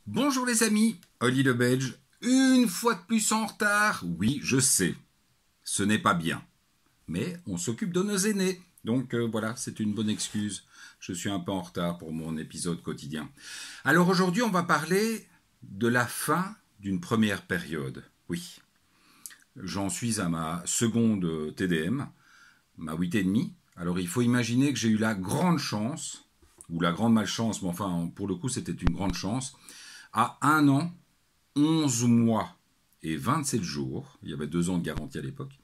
Bonjour les amis, Oli le Belge, une fois de plus en retard. Oui, je sais, ce n'est pas bien, mais on s'occupe de nos aînés. Donc voilà, c'est une bonne excuse. Je suis un peu en retard pour mon épisode quotidien. Alors aujourd'hui, on va parler de la fin d'une première période. Oui, j'en suis à ma seconde TDM, ma 8,5. Alors il faut imaginer que j'ai eu la grande chance, ou la grande malchance, mais enfin pour le coup c'était une grande chance, à 1 an, 11 mois et 27 jours, il y avait 2 ans de garantie à l'époque,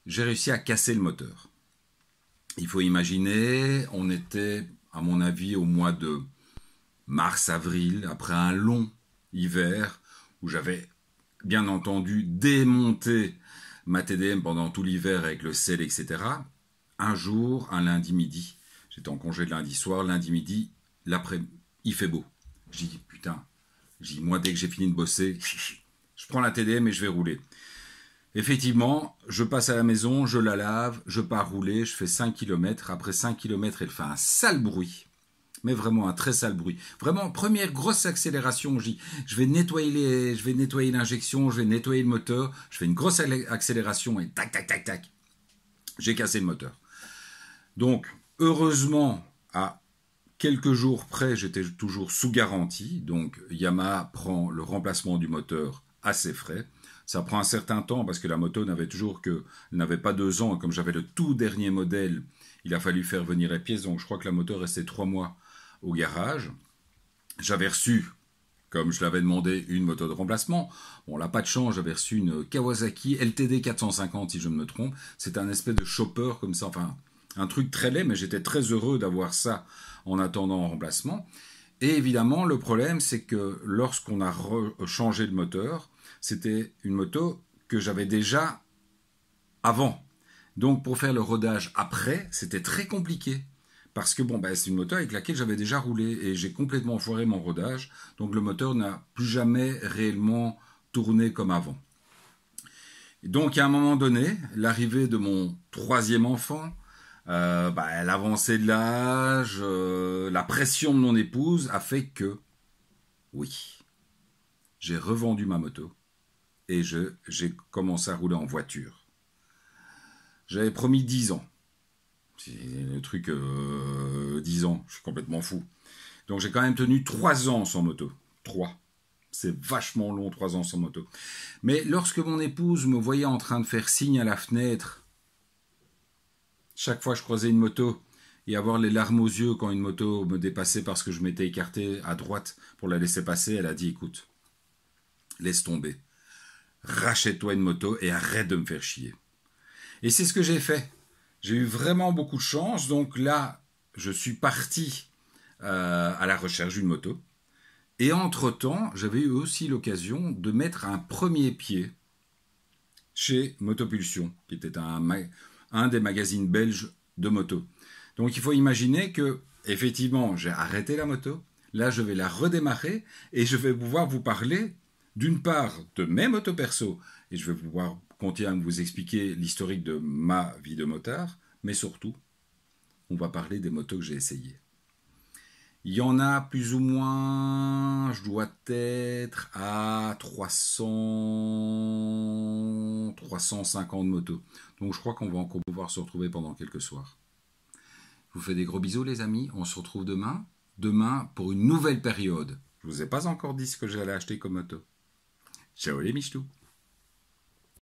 j'ai réussi à casser le moteur. Il faut imaginer, on était, à mon avis, au mois de mars-avril, après un long hiver, où j'avais, bien entendu, démonté ma TDM pendant tout l'hiver avec le sel, etc. Un jour, un lundi midi, j'étais en congé le lundi soir, lundi midi, l'après, il fait beau. Je dis, putain, moi, dès que j'ai fini de bosser, je prends la TDM et je vais rouler. Effectivement, je passe à la maison, je la lave, je pars rouler, je fais 5 km. Après 5 km, elle fait un sale bruit. Mais vraiment un très sale bruit. Vraiment, première grosse accélération, je vais nettoyer l'injection, je vais nettoyer le moteur, je fais une grosse accélération et tac, tac, tac, tac. J'ai cassé le moteur. Donc, heureusement, à quelques jours près, j'étais toujours sous garantie. Donc, Yamaha prend le remplacement du moteur à ses frais. Ça prend un certain temps parce que la moto n'avait pas 2 ans. Et comme j'avais le tout dernier modèle, il a fallu faire venir les pièces. Donc, je crois que la moto restait 3 mois au garage. J'avais reçu, comme je l'avais demandé, une moto de remplacement. Bon, là, pas de chance, j'avais reçu une Kawasaki LTD 450, si je ne me trompe. C'est un espèce de chopper comme ça, enfin, un truc très laid, mais j'étais très heureux d'avoir ça en attendant en remplacement. Et évidemment, le problème, c'est que lorsqu'on a changé le moteur, c'était une moto que j'avais déjà avant. Donc, pour faire le rodage après, c'était très compliqué. Parce que bon, c'est une moto avec laquelle j'avais déjà roulé et j'ai complètement foiré mon rodage. Donc le moteur n'a plus jamais réellement tourné comme avant. Et donc à un moment donné, l'arrivée de mon 3e enfant, l'avancée de l'âge, la pression de mon épouse a fait que, oui, j'ai revendu ma moto et j'ai commencé à rouler en voiture. J'avais promis 10 ans. C'est le truc 10 ans, je suis complètement fou. Donc j'ai quand même tenu 3 ans sans moto. 3. C'est vachement long, 3 ans sans moto. Mais lorsque mon épouse me voyait en train de faire signe à la fenêtre, chaque fois que je croisais une moto, et avoir les larmes aux yeux quand une moto me dépassait parce que je m'étais écarté à droite pour la laisser passer, elle a dit, écoute, laisse tomber. Rachète-toi une moto et arrête de me faire chier. Et c'est ce que j'ai fait. J'ai eu vraiment beaucoup de chance, donc là, je suis parti à la recherche d'une moto. Et entre-temps, j'avais eu aussi l'occasion de mettre un premier pied chez Motopulsion, qui était un des magazines belges de moto. Donc il faut imaginer que, effectivement, j'ai arrêté la moto. Là, je vais la redémarrer et je vais pouvoir vous parler, d'une part, de mes motos perso, et je vais pouvoir continuer à vous expliquer l'historique de ma vie de motard, mais surtout, on va parler des motos que j'ai essayées. Il y en a plus ou moins, je dois être à 300, 350 motos. Donc je crois qu'on va encore pouvoir se retrouver pendant quelques soirs. Je vous fais des gros bisous les amis, on se retrouve demain. Demain pour une nouvelle période. Je ne vous ai pas encore dit ce que j'allais acheter comme moto. Ciao les michtou.